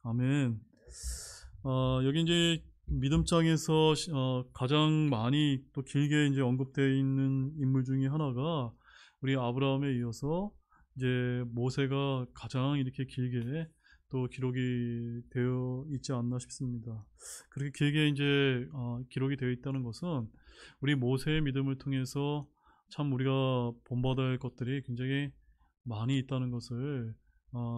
아멘. 여기 이제 믿음장에서 가장 많이 또 길게 이제 언급되어 있는 인물 중에 하나가 우리 아브라함에 이어서 이제 모세가 가장 이렇게 길게 또 기록이 되어 있지 않나 싶습니다. 그렇게 길게 이제 기록이 되어 있다는 것은 우리 모세의 믿음을 통해서 참 우리가 본받아야 할 것들이 굉장히 많이 있다는 것을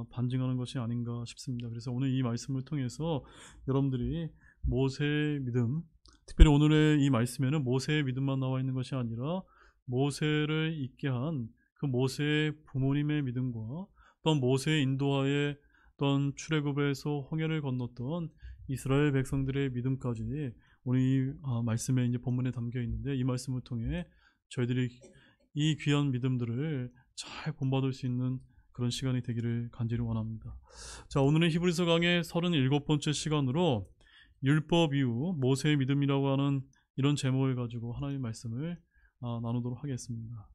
반증하는 것이 아닌가 싶습니다. 그래서 오늘 이 말씀을 통해서 여러분들이 모세의 믿음, 특별히 오늘의 이 말씀에는 모세의 믿음만 나와 있는 것이 아니라 모세를 있게 한 그 모세의 부모님의 믿음과 또한 모세의 인도하에 또한 출애굽에서 홍해를 건넜던 이스라엘 백성들의 믿음까지 오늘 이 말씀에 이제 본문에 담겨 있는데, 이 말씀을 통해 저희들이 이 귀한 믿음들을 잘 본받을 수 있는 그런 시간이 되기를 간절히 원합니다. 자, 오늘은 히브리서 강의 37번째 시간으로 율법 이후 모세의 믿음이라고 하는 이런 제목을 가지고 하나님의 말씀을 나누도록 하겠습니다.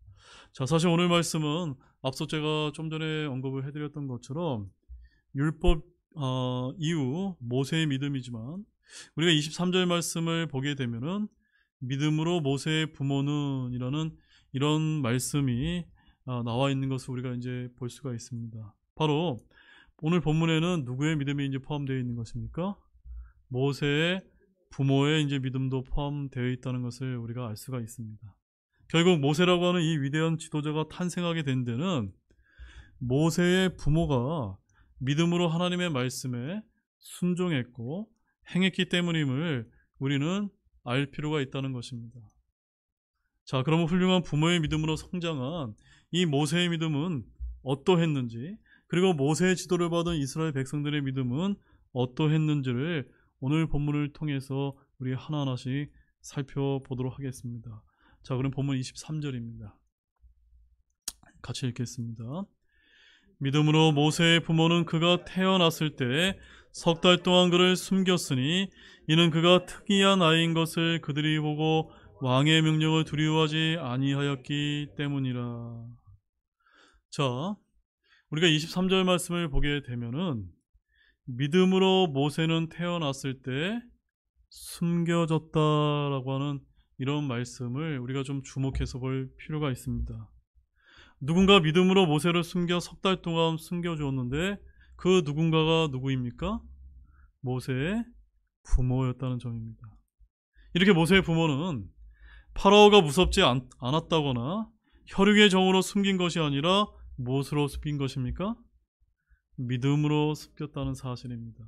자, 사실 오늘 말씀은 앞서 제가 좀 전에 언급을 해드렸던 것처럼 율법 이후 모세의 믿음이지만, 우리가 23절 말씀을 보게 되면은 믿음으로 모세의 부모는 이라는 이런 말씀이 나와 있는 것을 우리가 이제 볼 수가 있습니다. 바로 오늘 본문에는 누구의 믿음이 이제 포함되어 있는 것입니까? 모세의 부모의 이제 믿음도 포함되어 있다는 것을 우리가 알 수가 있습니다. 결국 모세라고 하는 이 위대한 지도자가 탄생하게 된 데는 모세의 부모가 믿음으로 하나님의 말씀에 순종했고 행했기 때문임을 우리는 알 필요가 있다는 것입니다. 자, 그러면 훌륭한 부모의 믿음으로 성장한 이 모세의 믿음은 어떠했는지, 그리고 모세의 지도를 받은 이스라엘 백성들의 믿음은 어떠했는지를 오늘 본문을 통해서 우리 하나하나씩 살펴보도록 하겠습니다. 자, 그럼 본문 23절입니다. 같이 읽겠습니다. 믿음으로 모세의 부모는 그가 태어났을 때 석 달 동안 그를 숨겼으니 이는 그가 특이한 아이인 것을 그들이 보고 왕의 명령을 두려워하지 아니하였기 때문이라. 자, 우리가 23절 말씀을 보게 되면은 믿음으로 모세는 태어났을 때 숨겨졌다라고 하는 이런 말씀을 우리가 좀 주목해서 볼 필요가 있습니다. 누군가 믿음으로 모세를 숨겨 석 달 동안 숨겨주었는데 그 누군가가 누구입니까? 모세의 부모였다는 점입니다. 이렇게 모세의 부모는 파라오가 무섭지 않았다거나 혈육의 정으로 숨긴 것이 아니라 무엇으로 숨긴 것입니까? 믿음으로 숨겼다는 사실입니다.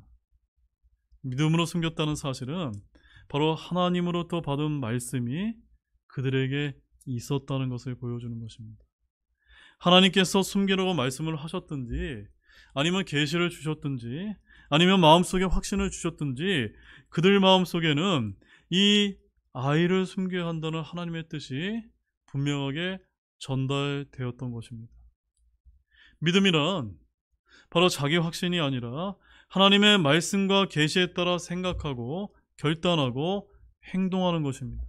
믿음으로 숨겼다는 사실은 바로 하나님으로부터 받은 말씀이 그들에게 있었다는 것을 보여주는 것입니다. 하나님께서 숨기라고 말씀을 하셨든지, 아니면 계시를 주셨든지, 아니면 마음속에 확신을 주셨든지, 그들 마음속에는 이 아이를 숨겨야 한다는 하나님의 뜻이 분명하게 전달되었던 것입니다. 믿음이란 바로 자기 확신이 아니라 하나님의 말씀과 계시에 따라 생각하고 결단하고 행동하는 것입니다.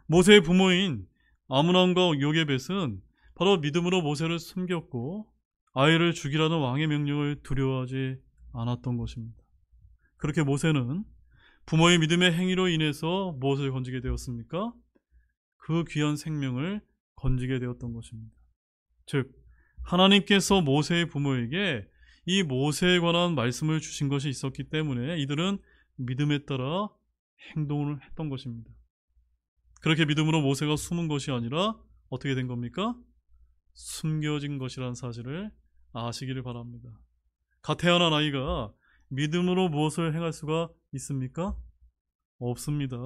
모세의 부모인 아므람과 요게벳은 바로 믿음으로 모세를 숨겼고 아이를 죽이라는 왕의 명령을 두려워하지 않았던 것입니다. 그렇게 모세는 부모의 믿음의 행위로 인해서 무엇을 건지게 되었습니까? 그 귀한 생명을 건지게 되었던 것입니다. 즉, 하나님께서 모세의 부모에게 이 모세에 관한 말씀을 주신 것이 있었기 때문에 이들은 믿음에 따라 행동을 했던 것입니다. 그렇게 믿음으로 모세가 숨은 것이 아니라 어떻게 된 겁니까? 숨겨진 것이라는 사실을 아시기를 바랍니다. 갓 태어난 아이가 믿음으로 무엇을 행할 수가 있습니까? 없습니다.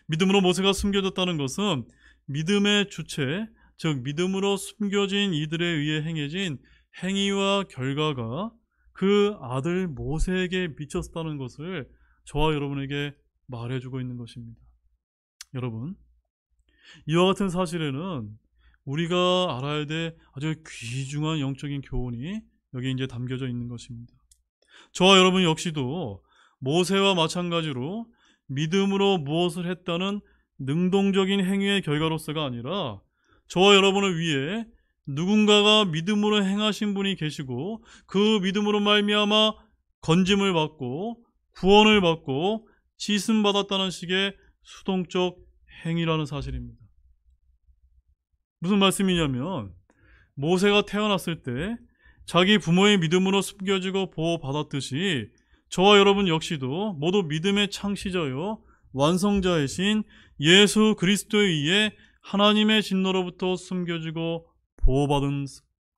믿음으로 모세가 숨겨졌다는 것은 믿음의 주체, 즉 믿음으로 숨겨진 이들에 의해 행해진 행위와 결과가 그 아들 모세에게 미쳤다는 것을 저와 여러분에게 말해주고 있는 것입니다. 여러분, 이와 같은 사실에는 우리가 알아야 될 아주 귀중한 영적인 교훈이 여기 이제 담겨져 있는 것입니다. 저와 여러분 역시도 모세와 마찬가지로 믿음으로 무엇을 했다는 능동적인 행위의 결과로서가 아니라 저와 여러분을 위해 누군가가 믿음으로 행하신 분이 계시고 그 믿음으로 말미암아 건짐을 받고 구원을 받고 씻음 받았다는 식의 수동적 행위라는 사실입니다. 무슨 말씀이냐면 모세가 태어났을 때 자기 부모의 믿음으로 숨겨지고 보호받았듯이 저와 여러분 역시도 모두 믿음의 창시자요 완성자이신 예수 그리스도에 의해 하나님의 진노로부터 숨겨지고 보호받은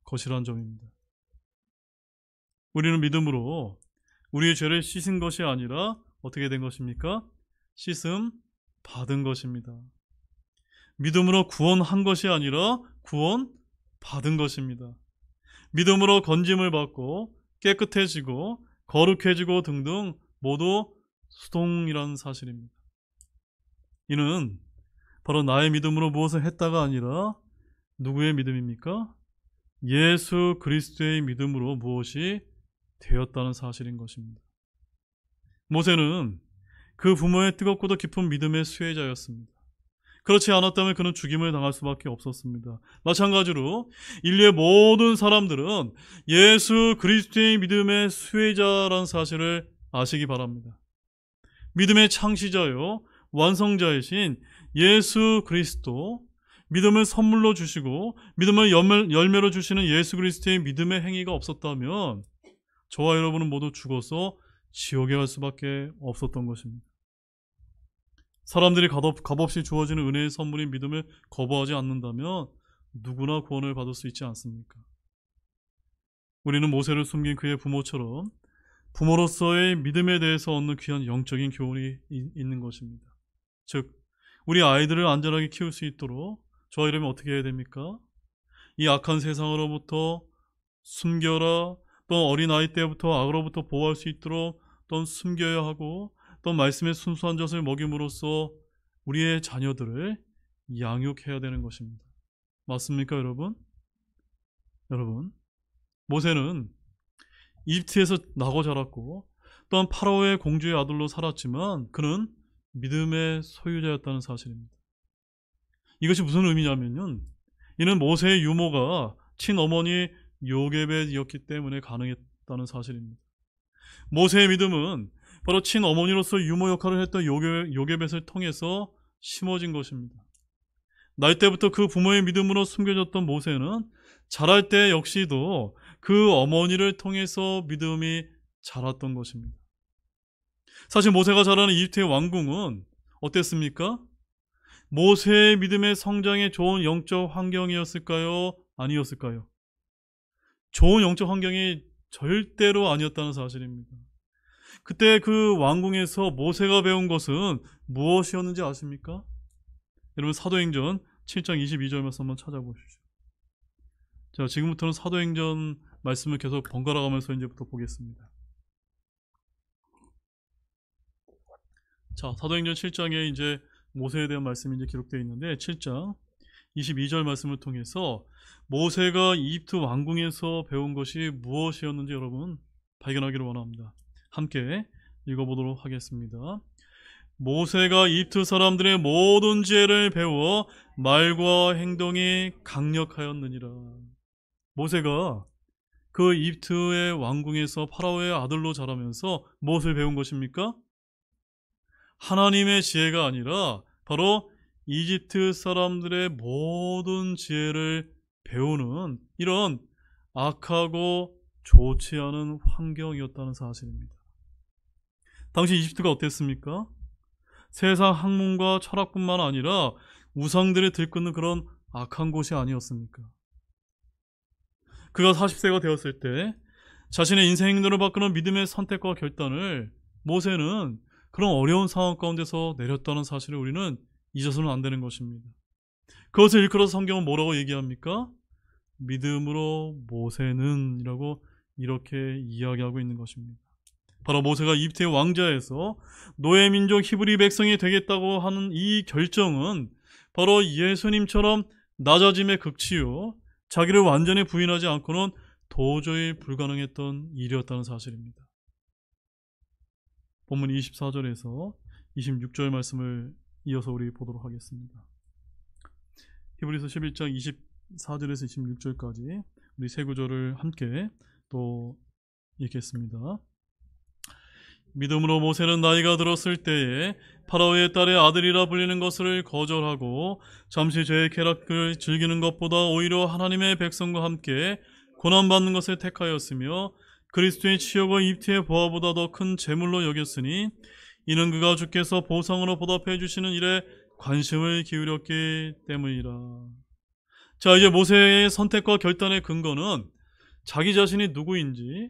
것이란 점입니다. 우리는 믿음으로 우리의 죄를 씻은 것이 아니라 어떻게 된 것입니까? 씻음 받은 것입니다. 믿음으로 구원한 것이 아니라 구원 받은 것입니다. 믿음으로 건짐을 받고 깨끗해지고 거룩해지고 등등 모두 수동이라는 사실입니다. 이는 바로 나의 믿음으로 무엇을 했다가 아니라 누구의 믿음입니까? 예수 그리스도의 믿음으로 무엇이 되었다는 사실인 것입니다. 모세는 그 부모의 뜨겁고도 깊은 믿음의 수혜자였습니다. 그렇지 않았다면 그는 죽임을 당할 수밖에 없었습니다. 마찬가지로 인류의 모든 사람들은 예수 그리스도의 믿음의 수혜자라는 사실을 아시기 바랍니다. 믿음의 창시자요 완성자이신 예수 그리스도, 믿음을 선물로 주시고 믿음을 열매로 주시는 예수 그리스도의 믿음의 행위가 없었다면 저와 여러분은 모두 죽어서 지옥에 갈 수밖에 없었던 것입니다. 사람들이 값없이 주어지는 은혜의 선물인 믿음을 거부하지 않는다면 누구나 구원을 받을 수 있지 않습니까? 우리는 모세를 숨긴 그의 부모처럼 부모로서의 믿음에 대해서 얻는 귀한 영적인 교훈이 있는 것입니다. 즉, 우리 아이들을 안전하게 키울 수 있도록 저와 여러분이 어떻게 해야 됩니까? 이 악한 세상으로부터 숨겨라, 또 어린 아이 때부터 악으로부터 보호할 수 있도록 또 숨겨야 하고 또 말씀의 순수한 젖을 먹임으로써 우리의 자녀들을 양육해야 되는 것입니다. 맞습니까, 여러분? 여러분, 모세는 이집트에서 나고 자랐고 또한 파라오의 공주의 아들로 살았지만 그는 믿음의 소유자였다는 사실입니다. 이것이 무슨 의미냐면요, 이는 모세의 유모가 친어머니 요게벳이었기 때문에 가능했다는 사실입니다. 모세의 믿음은 바로 친어머니로서 유모 역할을 했던 요게벳을 통해서 심어진 것입니다. 날 때부터 그 부모의 믿음으로 숨겨졌던 모세는 자랄 때 역시도 그 어머니를 통해서 믿음이 자랐던 것입니다. 사실 모세가 자라는 이집트의 왕궁은 어땠습니까? 모세의 믿음의 성장에 좋은 영적 환경이었을까요? 아니었을까요? 좋은 영적 환경이 절대로 아니었다는 사실입니다. 그때 그 왕궁에서 모세가 배운 것은 무엇이었는지 아십니까? 여러분, 사도행전 7장 22절 말씀 한번 찾아보십시오. 자, 지금부터는 사도행전 말씀을 계속 번갈아 가면서 이제부터 보겠습니다. 자, 사도행전 7장에 이제 모세에 대한 말씀이 이제 기록되어 있는데 7장 22절 말씀을 통해서 모세가 이집트 왕궁에서 배운 것이 무엇이었는지 여러분 발견하기를 원합니다. 함께 읽어보도록 하겠습니다. 모세가 이집트 사람들의 모든 지혜를 배워 말과 행동이 강력하였느니라. 모세가 그 이집트의 왕궁에서 파라오의 아들로 자라면서 무엇을 배운 것입니까? 하나님의 지혜가 아니라 바로 이집트 사람들의 모든 지혜를 배우는 이런 악하고 좋지 않은 환경이었다는 사실입니다. 당시 이집트가 어땠습니까? 세상 학문과 철학뿐만 아니라 우상들이 들끓는 그런 악한 곳이 아니었습니까? 그가 40세가 되었을 때 자신의 인생 행동을 바꾸는 믿음의 선택과 결단을 모세는 그런 어려운 상황 가운데서 내렸다는 사실을 우리는 잊어서는 안 되는 것입니다. 그것을 일컬어서 성경은 뭐라고 얘기합니까? 믿음으로 모세는 이라고 이렇게 이야기하고 있는 것입니다. 바로 모세가 이집트의 왕자에서 노예 민족 히브리 백성이 되겠다고 하는 이 결정은 바로 예수님처럼 낮아짐의 극치요, 자기를 완전히 부인하지 않고는 도저히 불가능했던 일이었다는 사실입니다. 본문 24절에서 26절 말씀을 이어서 우리 보도록 하겠습니다. 히브리서 11장 24절에서 26절까지 우리 세 구절을 함께 또 읽겠습니다. 믿음으로 모세는 나이가 들었을 때에 파라오의 딸의 아들이라 불리는 것을 거절하고 잠시 죄의 쾌락을 즐기는 것보다 오히려 하나님의 백성과 함께 고난받는 것을 택하였으며 그리스도의 치욕을 입티의 보화보다 더 큰 재물로 여겼으니 이는 그가 주께서 보상으로 보답해 주시는 일에 관심을 기울였기 때문이라. 자, 이제 모세의 선택과 결단의 근거는 자기 자신이 누구인지,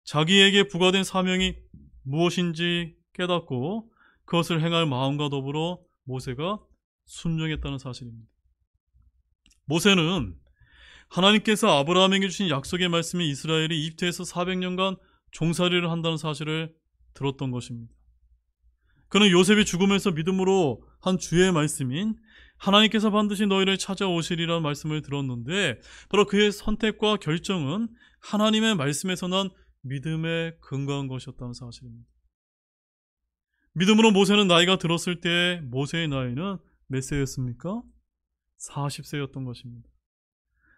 자기에게 부과된 사명이 무엇인지 깨닫고 그것을 행할 마음과 더불어 모세가 순종했다는 사실입니다. 모세는 하나님께서 아브라함에게 주신 약속의 말씀이 이스라엘이 이집트에서 400년간 종살이를 한다는 사실을 들었던 것입니다. 그는 요셉이 죽으면서 믿음으로 한 주의 말씀인 하나님께서 반드시 너희를 찾아오시리라는 말씀을 들었는데 바로 그의 선택과 결정은 하나님의 말씀에서 난 믿음에 근거한 것이었다는 사실입니다. 믿음으로 모세는 나이가 들었을 때 모세의 나이는 몇 세였습니까? 40세였던 것입니다.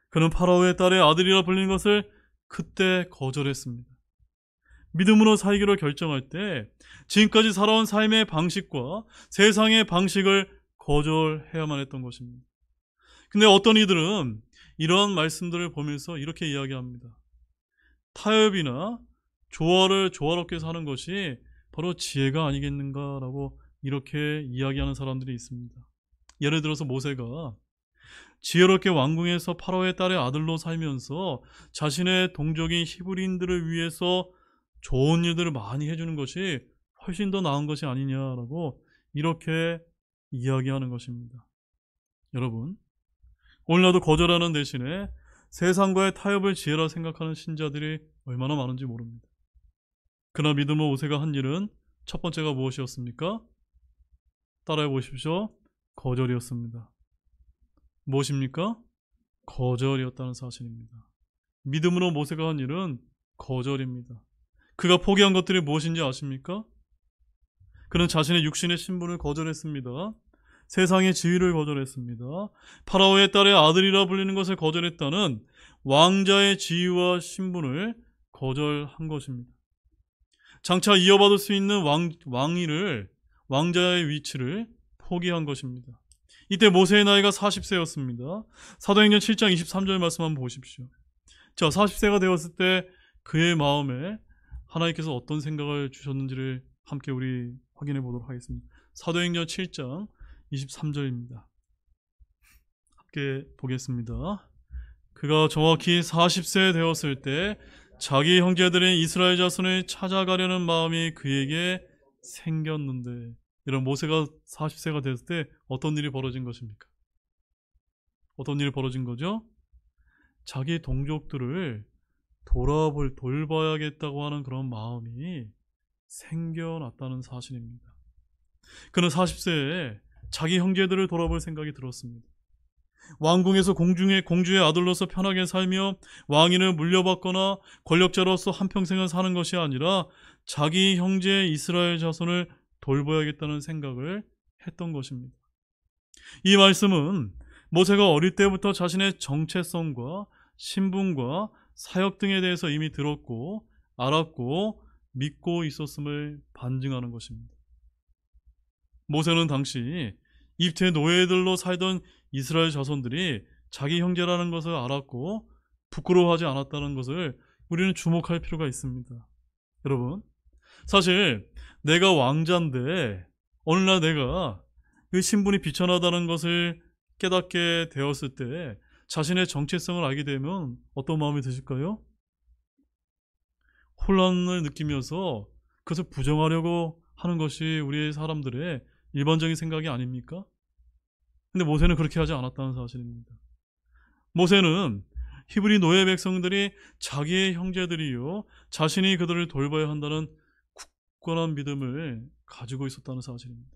그는 파라오의 딸의 아들이라 불리는 것을 그때 거절했습니다. 믿음으로 살기로 결정할 때 지금까지 살아온 삶의 방식과 세상의 방식을 거절해야만 했던 것입니다. 근데 어떤 이들은 이러한 말씀들을 보면서 이렇게 이야기합니다. 타협이나 조화롭게 사는 것이 바로 지혜가 아니겠는가라고 이렇게 이야기하는 사람들이 있습니다. 예를 들어서 모세가 지혜롭게 왕궁에서 파라오의 딸의 아들로 살면서 자신의 동족인 히브리인들을 위해서 좋은 일들을 많이 해주는 것이 훨씬 더 나은 것이 아니냐라고 이렇게 이야기하는 것입니다. 여러분, 오늘날도 거절하는 대신에 세상과의 타협을 지혜라 생각하는 신자들이 얼마나 많은지 모릅니다. 그러나 믿음으로 모세가 한 일은 첫 번째가 무엇이었습니까? 따라해 보십시오. 거절이었습니다. 무엇입니까? 거절이었다는 사실입니다. 믿음으로 모세가 한 일은 거절입니다. 그가 포기한 것들이 무엇인지 아십니까? 그는 자신의 육신의 신분을 거절했습니다. 세상의 지위를 거절했습니다. 파라오의 딸의 아들이라 불리는 것을 거절했다는 왕자의 지위와 신분을 거절한 것입니다. 장차 이어받을 수 있는 왕자의 위치를 포기한 것입니다. 이때 모세의 나이가 40세였습니다. 사도행전 7장 23절 말씀 한번 보십시오. 자, 40세가 되었을 때 그의 마음에 하나님께서 어떤 생각을 주셨는지를 함께 우리 확인해 보도록 하겠습니다. 사도행전 7장 23절입니다. 함께 보겠습니다. 그가 정확히 40세 되었을 때 자기 형제들인 이스라엘 자손을 찾아가려는 마음이 그에게 생겼는데, 이런 모세가 40세가 됐을 때 어떤 일이 벌어진 것입니까? 어떤 일이 벌어진 거죠? 자기 동족들을 돌봐야겠다고 하는 그런 마음이 생겨났다는 사실입니다. 그는 40세에 자기 형제들을 돌아볼 생각이 들었습니다. 왕궁에서 공주의 아들로서 편하게 살며 왕위를 물려받거나 권력자로서 한평생을 사는 것이 아니라 자기 형제 이스라엘 자손을 돌봐야겠다는 생각을 했던 것입니다. 이 말씀은 모세가 어릴 때부터 자신의 정체성과 신분과 사역 등에 대해서 이미 들었고 알았고 믿고 있었음을 반증하는 것입니다. 모세는 당시 이집트의 노예들로 살던 이스라엘 자손들이 자기 형제라는 것을 알았고 부끄러워하지 않았다는 것을 우리는 주목할 필요가 있습니다. 여러분, 사실 내가 왕자인데 어느 날 내가 그 신분이 비천하다는 것을 깨닫게 되었을 때 자신의 정체성을 알게 되면 어떤 마음이 드실까요? 혼란을 느끼면서 그것을 부정하려고 하는 것이 우리 사람들의 일반적인 생각이 아닙니까? 근데 모세는 그렇게 하지 않았다는 사실입니다. 모세는 히브리 노예 백성들이 자기의 형제들이요 자신이 그들을 돌봐야 한다는 굳건한 믿음을 가지고 있었다는 사실입니다.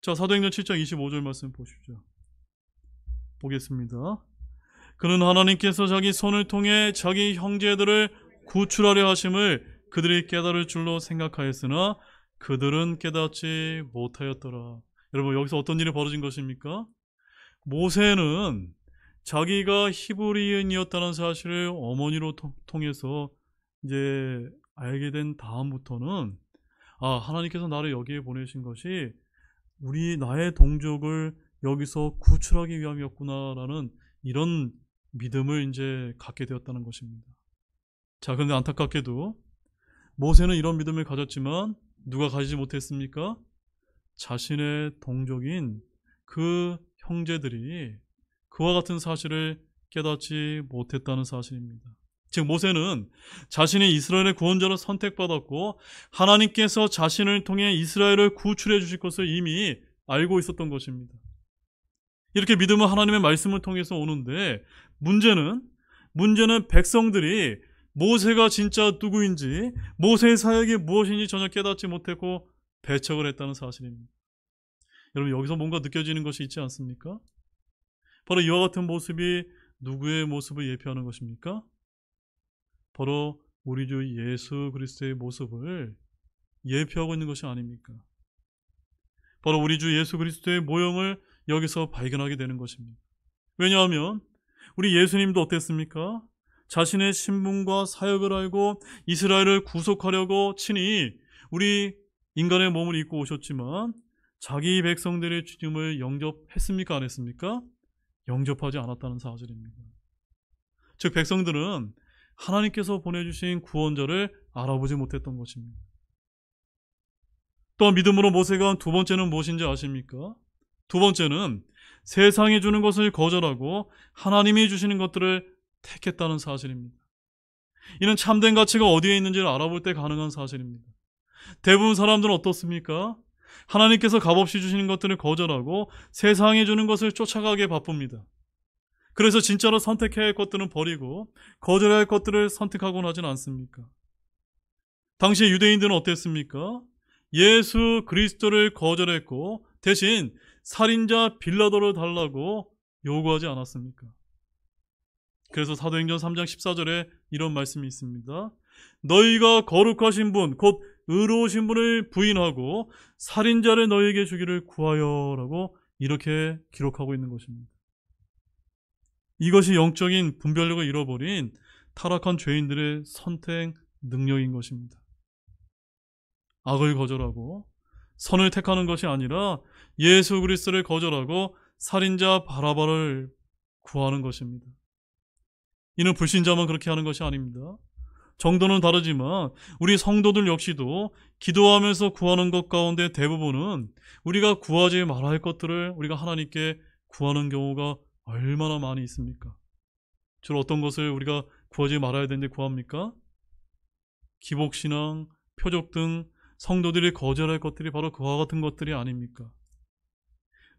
자, 사도행전 7장 25절 말씀 보십시오. 보겠습니다. 그는 하나님께서 자기 손을 통해 자기 형제들을 구출하려 하심을 그들이 깨달을 줄로 생각하였으나 그들은 깨닫지 못하였더라. 여러분, 여기서 어떤 일이 벌어진 것입니까? 모세는 자기가 히브리인이었다는 사실을 어머니로 통해서 이제 알게 된 다음부터는 하나님께서 나를 여기에 보내신 것이 나의 동족을 여기서 구출하기 위함이었구나라는 이런 믿음을 이제 갖게 되었다는 것입니다. 자, 그런데 안타깝게도 모세는 이런 믿음을 가졌지만 누가 가지지 못했습니까? 자신의 동족인 그 형제들이 그와 같은 사실을 깨닫지 못했다는 사실입니다. 즉 모세는 자신이 이스라엘의 구원자로 선택받았고 하나님께서 자신을 통해 이스라엘을 구출해 주실 것을 이미 알고 있었던 것입니다. 이렇게 믿음은 하나님의 말씀을 통해서 오는데 문제는 백성들이 모세가 진짜 누구인지 모세의 사역이 무엇인지 전혀 깨닫지 못했고 배척을 했다는 사실입니다. 여러분 여기서 뭔가 느껴지는 것이 있지 않습니까? 바로 이와 같은 모습이 누구의 모습을 예표하는 것입니까? 바로 우리 주 예수 그리스도의 모습을 예표하고 있는 것이 아닙니까? 바로 우리 주 예수 그리스도의 모형을 여기서 발견하게 되는 것입니다. 왜냐하면 우리 예수님도 어땠습니까? 자신의 신분과 사역을 알고 이스라엘을 구속하려고 친히 우리 인간의 몸을 입고 오셨지만 자기 백성들의 주님을 영접했습니까? 안 했습니까? 영접하지 않았다는 사실입니다. 즉 백성들은 하나님께서 보내주신 구원자를 알아보지 못했던 것입니다. 또한 믿음으로 모세가 한 두 번째는 무엇인지 아십니까? 두 번째는 세상이 주는 것을 거절하고 하나님이 주시는 것들을 택했다는 사실입니다. 이는 참된 가치가 어디에 있는지를 알아볼 때 가능한 사실입니다. 대부분 사람들은 어떻습니까? 하나님께서 값없이 주시는 것들을 거절하고 세상이 주는 것을 쫓아가기에 바쁩니다. 그래서 진짜로 선택해야 할 것들은 버리고 거절해야 할 것들을 선택하곤 하진 않습니까? 당시 유대인들은 어땠습니까? 예수 그리스도를 거절했고 대신 살인자 빌라도를 달라고 요구하지 않았습니까? 그래서 사도행전 3장 14절에 이런 말씀이 있습니다. 너희가 거룩하신 분, 곧 의로우신 분을 부인하고 살인자를 너희에게 주기를 구하여라고 이렇게 기록하고 있는 것입니다. 이것이 영적인 분별력을 잃어버린 타락한 죄인들의 선택 능력인 것입니다. 악을 거절하고 선을 택하는 것이 아니라 예수 그리스도를 거절하고 살인자 바라바를 구하는 것입니다. 이는 불신자만 그렇게 하는 것이 아닙니다. 정도는 다르지만 우리 성도들 역시도 기도하면서 구하는 것 가운데 대부분은 우리가 구하지 말아야 할 것들을 우리가 하나님께 구하는 경우가 얼마나 많이 있습니까? 주로 어떤 것을 우리가 구하지 말아야 되는데 구합니까? 기복신앙, 표적 등 성도들이 거절할 것들이 바로 그와 같은 것들이 아닙니까?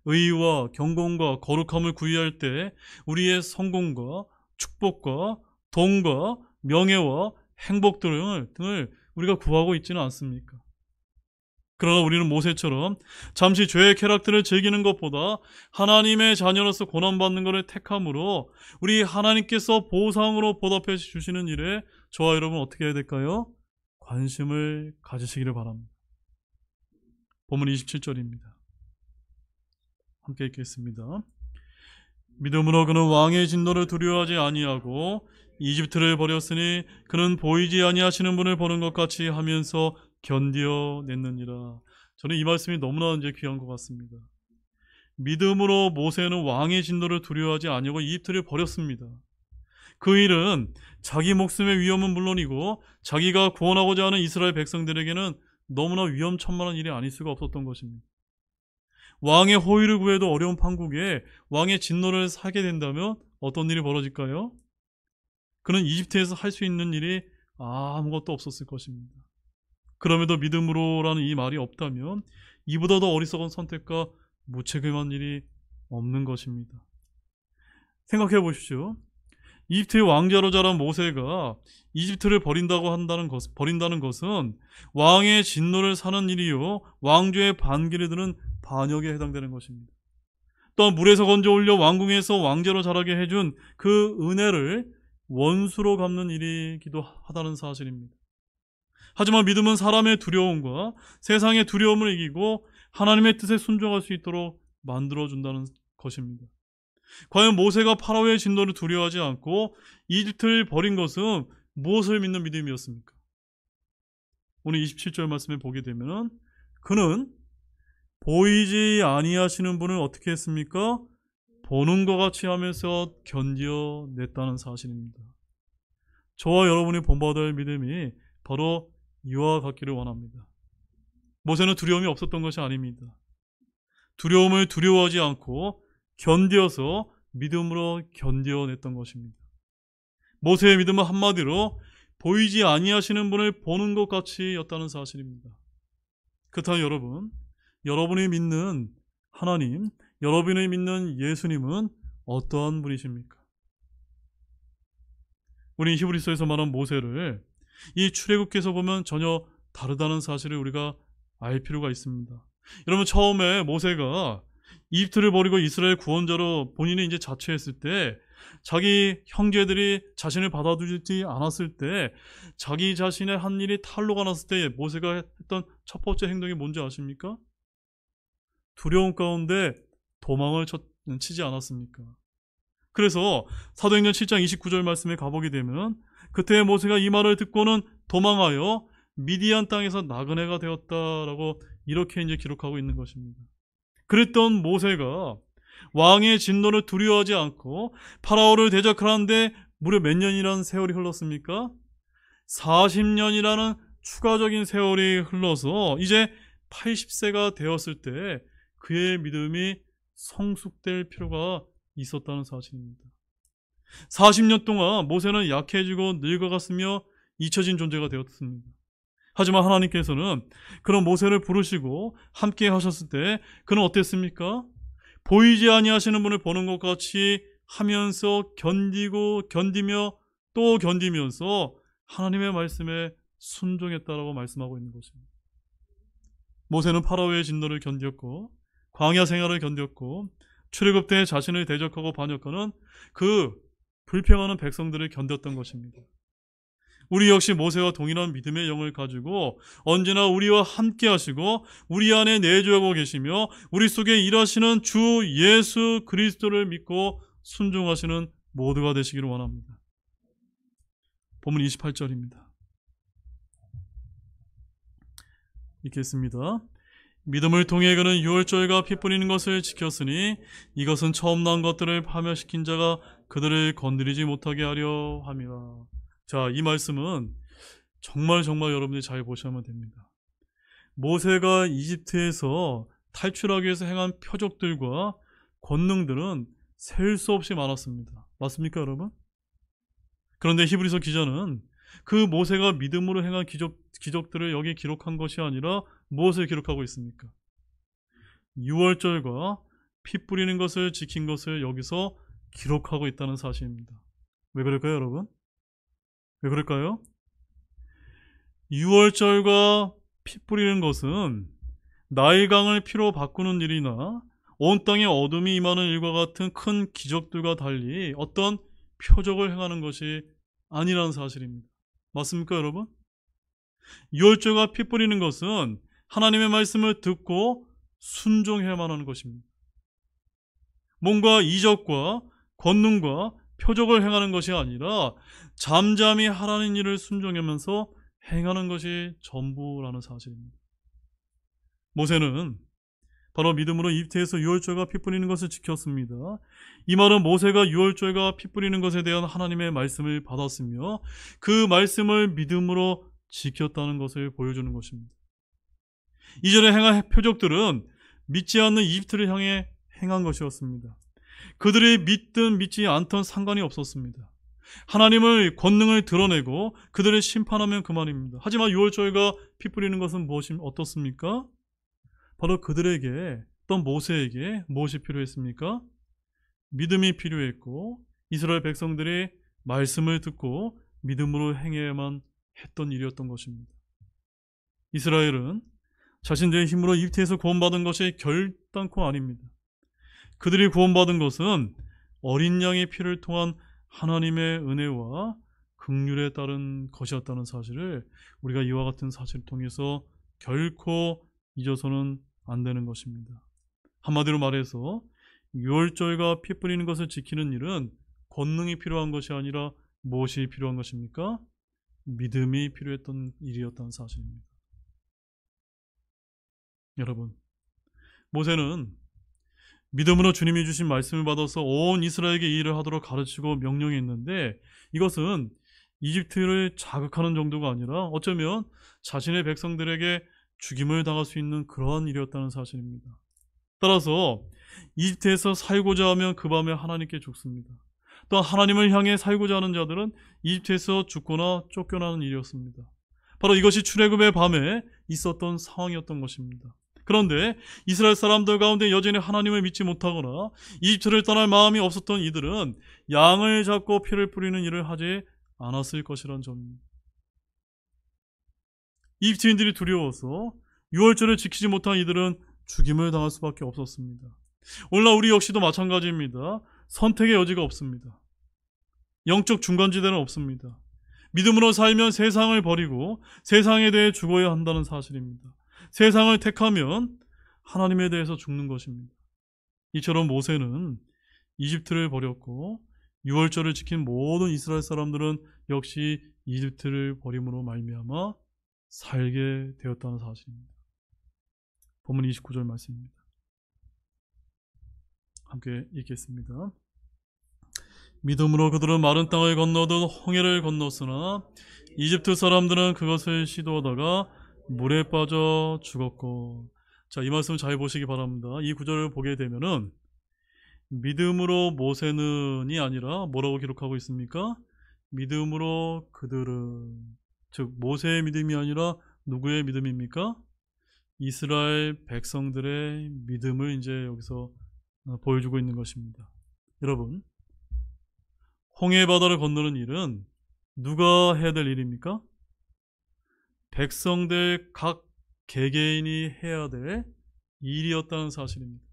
의와 경건과 거룩함을 구해할 때 우리의 성공과 축복과 돈과 명예와 행복 등을 우리가 구하고 있지는 않습니까? 그러나 우리는 모세처럼 잠시 죄의 쾌락들을 즐기는 것보다 하나님의 자녀로서 고난받는 것을 택함으로 우리 하나님께서 보상으로 보답해 주시는 일에 저와 여러분 어떻게 해야 될까요? 관심을 가지시기를 바랍니다. 본문 27절입니다. 함께 읽겠습니다. 믿음으로 그는 왕의 진노를 두려워하지 아니하고 이집트를 버렸으니 그는 보이지 아니하시는 분을 보는 것 같이 하면서 견디어냈느니라. 저는 이 말씀이 너무나 이제 귀한 것 같습니다. 믿음으로 모세는 왕의 진노를 두려워하지 아니하고 이집트를 버렸습니다. 그 일은 자기 목숨의 위험은 물론이고 자기가 구원하고자 하는 이스라엘 백성들에게는 너무나 위험천만한 일이 아닐 수가 없었던 것입니다. 왕의 호의를 구해도 어려운 판국에 왕의 진노를 사게 된다면 어떤 일이 벌어질까요? 그는 이집트에서 할 수 있는 일이 아무것도 없었을 것입니다. 그럼에도 믿음으로라는 이 말이 없다면 이보다 더 어리석은 선택과 무책임한 일이 없는 것입니다. 생각해 보십시오. 이집트의 왕자로 자란 모세가 이집트를 버린다는 것은 왕의 진노를 사는 일이요 왕조의 반기를 드는 반역에 해당되는 것입니다. 또한 물에서 건져 올려 왕궁에서 왕자로 자라게 해준 그 은혜를 원수로 갚는 일이기도 하다는 사실입니다. 하지만 믿음은 사람의 두려움과 세상의 두려움을 이기고 하나님의 뜻에 순종할 수 있도록 만들어준다는 것입니다. 과연 모세가 파라오의 진노를 두려워하지 않고 이집트를 버린 것은 무엇을 믿는 믿음이었습니까? 오늘 27절 말씀에 보게 되면 그는 보이지 아니하시는 분을 어떻게 했습니까? 보는 것 같이 하면서 견뎌냈다는 사실입니다. 저와 여러분이 본받아야 할 믿음이 바로 이와 같기를 원합니다. 모세는 두려움이 없었던 것이 아닙니다. 두려움을 두려워하지 않고 견디어서 믿음으로 견뎌냈던 것입니다. 모세의 믿음은 한마디로 보이지 아니하시는 분을 보는 것 같이 였다는 사실입니다. 그렇다면 여러분, 여러분이 믿는 하나님, 여러분이 믿는 예수님은 어떠한 분이십니까? 우리 히브리서에서 말한 모세를 이 출애굽기에서 보면 전혀 다르다는 사실을 우리가 알 필요가 있습니다. 여러분, 처음에 모세가 이집트를 버리고 이스라엘 구원자로 본인이 이제 자처했을 때 자기 형제들이 자신을 받아주지 않았을 때 자기 자신의 한 일이 탄로가 났을 때 모세가 했던 첫 번째 행동이 뭔지 아십니까? 두려움 가운데 도망을 치지 않았습니까? 그래서 사도행전 7장 29절 말씀에 가보게 되면 그때 모세가 이 말을 듣고는 도망하여 미디안 땅에서 나그네가 되었다라고 이렇게 이제 기록하고 있는 것입니다. 그랬던 모세가 왕의 진노를 두려워하지 않고 파라오를 대적하는데 무려 몇 년이라는 세월이 흘렀습니까? 40년이라는 추가적인 세월이 흘러서 이제 80세가 되었을 때 그의 믿음이 성숙될 필요가 있었다는 사실입니다. 40년 동안 모세는 약해지고 늙어갔으며 잊혀진 존재가 되었습니다. 하지만 하나님께서는 그런 모세를 부르시고 함께 하셨을 때 그는 어땠습니까? 보이지 아니하시는 분을 보는 것 같이 하면서 견디며 또 견디면서 하나님의 말씀에 순종했다라고 말씀하고 있는 것입니다. 모세는 파라오의 진노를 견뎠고 광야 생활을 견뎠고 출애굽 때 자신을 대적하고 반역하는 그 불평하는 백성들을 견뎠던 것입니다. 우리 역시 모세와 동일한 믿음의 영을 가지고 언제나 우리와 함께 하시고 우리 안에 내주하고 계시며 우리 속에 일하시는 주 예수 그리스도를 믿고 순종하시는 모두가 되시기를 원합니다. 본문 28절입니다. 읽겠습니다. 믿음을 통해 그는 유월절과 피 뿌리는 것을 지켰으니 이것은 처음 난 것들을 파멸시킨 자가 그들을 건드리지 못하게 하려 함이라. 자, 이 말씀은 정말 여러분들이 잘 보시면 됩니다. 모세가 이집트에서 탈출하기 위해서 행한 표적들과 권능들은 셀 수 없이 많았습니다. 맞습니까, 여러분? 그런데 히브리서 기자는 그 모세가 믿음으로 행한 기적들을 여기 기록한 것이 아니라 무엇을 기록하고 있습니까? 유월절과 피 뿌리는 것을 지킨 것을 여기서 기록하고 있다는 사실입니다. 왜 그럴까요, 여러분? 왜 그럴까요? 유월절과 피 뿌리는 것은 나일강을 피로 바꾸는 일이나 온 땅에 어둠이 임하는 일과 같은 큰 기적들과 달리 어떤 표적을 행하는 것이 아니라는 사실입니다. 맞습니까, 여러분? 유월절과 피 뿌리는 것은 하나님의 말씀을 듣고 순종해야만 하는 것입니다. 뭔가 이적과 권능과 표적을 행하는 것이 아니라 잠잠히 하라는 일을 순종하면서 행하는 것이 전부라는 사실입니다. 모세는 바로 믿음으로 이집트에서 유월절과 피 뿌리는 것을 지켰습니다. 이 말은 모세가 유월절과 피 뿌리는 것에 대한 하나님의 말씀을 받았으며 그 말씀을 믿음으로 지켰다는 것을 보여주는 것입니다. 이전에 행한 표적들은 믿지 않는 이집트를 향해 행한 것이었습니다. 그들이 믿든 믿지 않든 상관이 없었습니다. 하나님의 권능을 드러내고 그들을 심판하면 그만입니다. 하지만 유월절과 피 뿌리는 것은 어떻습니까? 바로 그들에게 또 모세에게 무엇이 필요했습니까? 믿음이 필요했고 이스라엘 백성들이 말씀을 듣고 믿음으로 행해야만 했던 일이었던 것입니다. 이스라엘은 자신들의 힘으로 이집트에서 구원받은 것이 결단코 아닙니다. 그들이 구원받은 것은 어린 양의 피를 통한 하나님의 은혜와 긍휼에 따른 것이었다는 사실을 우리가 이와 같은 사실을 통해서 결코 잊어서는 안 되는 것입니다. 한마디로 말해서 유월절과 피 뿌리는 것을 지키는 일은 권능이 필요한 것이 아니라 무엇이 필요한 것입니까? 믿음이 필요했던 일이었다는 사실입니다. 여러분, 모세는 믿음으로 주님이 주신 말씀을 받아서 온 이스라엘에게 이 일을 하도록 가르치고 명령했는데, 이것은 이집트를 자극하는 정도가 아니라 어쩌면 자신의 백성들에게 죽임을 당할 수 있는 그러한 일이었다는 사실입니다. 따라서 이집트에서 살고자 하면 그 밤에 하나님께 죽습니다. 또한 하나님을 향해 살고자 하는 자들은 이집트에서 죽거나 쫓겨나는 일이었습니다. 바로 이것이 출애굽의 밤에 있었던 상황이었던 것입니다. 그런데 이스라엘 사람들 가운데 여전히 하나님을 믿지 못하거나 이집트를 떠날 마음이 없었던 이들은 양을 잡고 피를 뿌리는 일을 하지 않았을 것이란 점입니다. 이집트인들이 두려워서 유월절을 지키지 못한 이들은 죽임을 당할 수밖에 없었습니다. 오늘날 우리 역시도 마찬가지입니다. 선택의 여지가 없습니다. 영적 중간지대는 없습니다. 믿음으로 살면 세상을 버리고 세상에 대해 죽어야 한다는 사실입니다. 세상을 택하면 하나님에 대해서 죽는 것입니다. 이처럼 모세는 이집트를 버렸고 유월절을 지킨 모든 이스라엘 사람들은 역시 이집트를 버림으로 말미암아 살게 되었다는 사실입니다. 본문 29절 말씀입니다. 함께 읽겠습니다. 믿음으로 그들은 마른 땅을 건너듯 홍해를 건넜으나 이집트 사람들은 그것을 시도하다가 물에 빠져 죽었고. 자, 이 말씀 잘 보시기 바랍니다. 이 구절을 보게 되면은 믿음으로 모세는이 아니라 뭐라고 기록하고 있습니까? 믿음으로 그들은, 즉 모세의 믿음이 아니라 누구의 믿음입니까? 이스라엘 백성들의 믿음을 이제 여기서 보여주고 있는 것입니다. 여러분, 홍해 바다를 건너는 일은 누가 해야 될 일입니까? 백성들 각 개개인이 해야 될 일이었다는 사실입니다.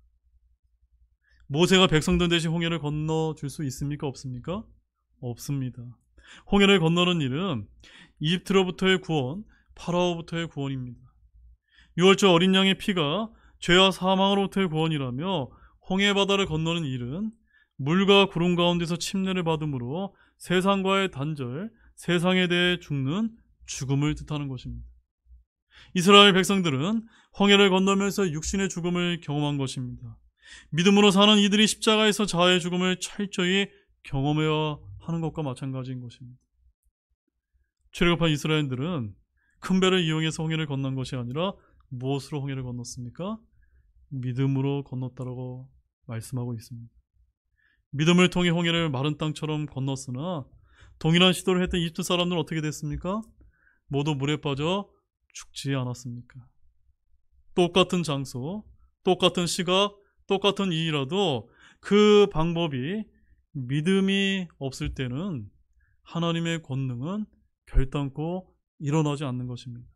모세가 백성들 대신 홍해를 건너줄 수 있습니까? 없습니까? 없습니다. 홍해를 건너는 일은 이집트로부터의 구원, 파라오부터의 구원입니다. 유월절 어린 양의 피가 죄와 사망으로부터의 구원이라며 홍해 바다를 건너는 일은 물과 구름 가운데서 침례를 받음으로 세상과의 단절, 세상에 대해 죽는 죽음을 뜻하는 것입니다. 이스라엘 백성들은 홍해를 건너면서 육신의 죽음을 경험한 것입니다. 믿음으로 사는 이들이 십자가에서 자아의 죽음을 철저히 경험해야 하는 것과 마찬가지인 것입니다. 출애굽한 이스라엘들은 큰 배를 이용해서 홍해를 건넌 것이 아니라 무엇으로 홍해를 건넜습니까? 믿음으로 건넜다라고 말씀하고 있습니다. 믿음을 통해 홍해를 마른 땅처럼 건넜으나 동일한 시도를 했던 이집트 사람들은 어떻게 됐습니까? 모두 물에 빠져 죽지 않았습니까? 똑같은 장소, 똑같은 시각, 똑같은 일이라도 그 방법이 믿음이 없을 때는 하나님의 권능은 결단코 일어나지 않는 것입니다.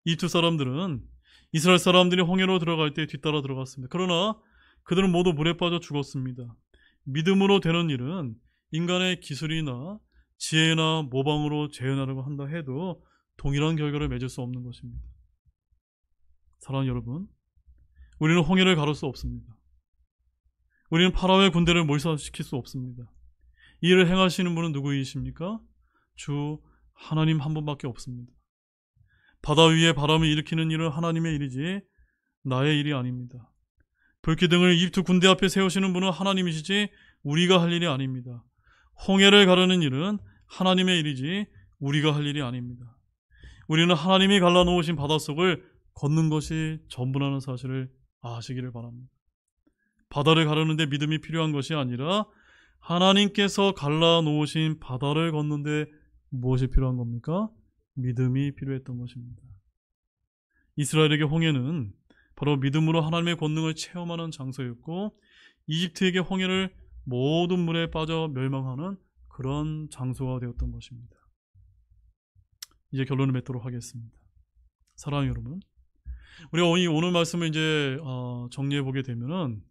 이집트 사람들은 이스라엘 사람들이 홍해로 들어갈 때 뒤따라 들어갔습니다. 그러나 그들은 모두 물에 빠져 죽었습니다. 믿음으로 되는 일은 인간의 기술이나 지혜나 모방으로 재현하려고 한다 해도 동일한 결과를 맺을 수 없는 것입니다. 사랑하는 여러분, 우리는 홍해를 가를 수 없습니다. 우리는 파라오의 군대를 몰살시킬 수 없습니다. 이 일을 행하시는 분은 누구이십니까? 주 하나님 한 분밖에 없습니다. 바다 위에 바람을 일으키는 일은 하나님의 일이지 나의 일이 아닙니다. 불기둥을 이집트 군대 앞에 세우시는 분은 하나님이시지 우리가 할 일이 아닙니다. 홍해를 가르는 일은 하나님의 일이지 우리가 할 일이 아닙니다. 우리는 하나님이 갈라놓으신 바닷속을 걷는 것이 전부라는 사실을 아시기를 바랍니다. 바다를 가르는데 믿음이 필요한 것이 아니라 하나님께서 갈라놓으신 바다를 걷는데 무엇이 필요한 겁니까? 믿음이 필요했던 것입니다. 이스라엘에게 홍해는 바로 믿음으로 하나님의 권능을 체험하는 장소였고 이집트에게 홍해를 모든 물에 빠져 멸망하는 그런 장소가 되었던 것입니다. 이제 결론을 맺도록 하겠습니다. 사랑하는 여러분, 우리가 오늘 말씀을 이제 정리해 보게 되면은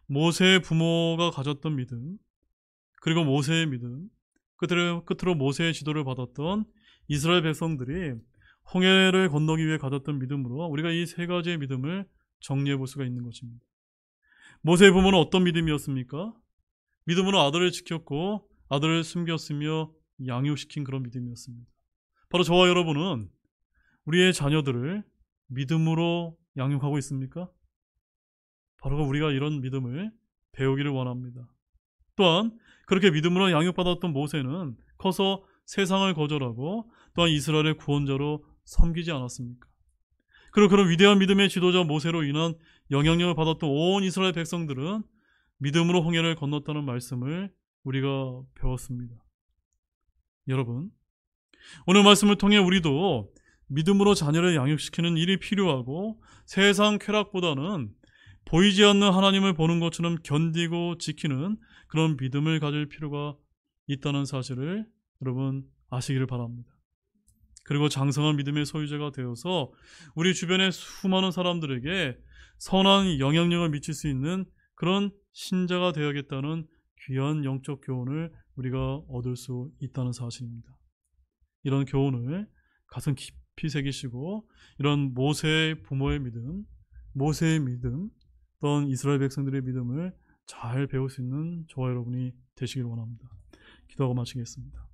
모세의 부모가 가졌던 믿음, 그리고 모세의 믿음, 끝으로 모세의 지도를 받았던 이스라엘 백성들이 홍해를 건너기 위해 가졌던 믿음으로 우리가 이 세 가지의 믿음을 정리해 볼 수가 있는 것입니다. 모세의 부모는 어떤 믿음이었습니까? 믿음으로 아들을 지켰고 아들을 숨겼으며 양육시킨 그런 믿음이었습니다. 바로 저와 여러분은 우리의 자녀들을 믿음으로 양육하고 있습니까? 바로 우리가 이런 믿음을 배우기를 원합니다. 또한 그렇게 믿음으로 양육받았던 모세는 커서 세상을 거절하고 또한 이스라엘의 구원자로 섬기지 않았습니까? 그리고 그런 위대한 믿음의 지도자 모세로 인한 영향력을 받았던 온 이스라엘 백성들은 믿음으로 홍해를 건넜다는 말씀을 우리가 배웠습니다. 여러분, 오늘 말씀을 통해 우리도 믿음으로 자녀를 양육시키는 일이 필요하고 세상 쾌락보다는 보이지 않는 하나님을 보는 것처럼 견디고 지키는 그런 믿음을 가질 필요가 있다는 사실을 여러분 아시기를 바랍니다. 그리고 장성한 믿음의 소유자가 되어서 우리 주변의 수많은 사람들에게 선한 영향력을 미칠 수 있는 그런 신자가 되어야겠다는 귀한 영적 교훈을 우리가 얻을 수 있다는 사실입니다. 이런 교훈을 가슴 깊이 새기시고 이런 모세의 부모의 믿음, 모세의 믿음, 또한 이스라엘 백성들의 믿음을 잘 배울 수 있는 저와 여러분이 되시길 원합니다. 기도하고 마치겠습니다.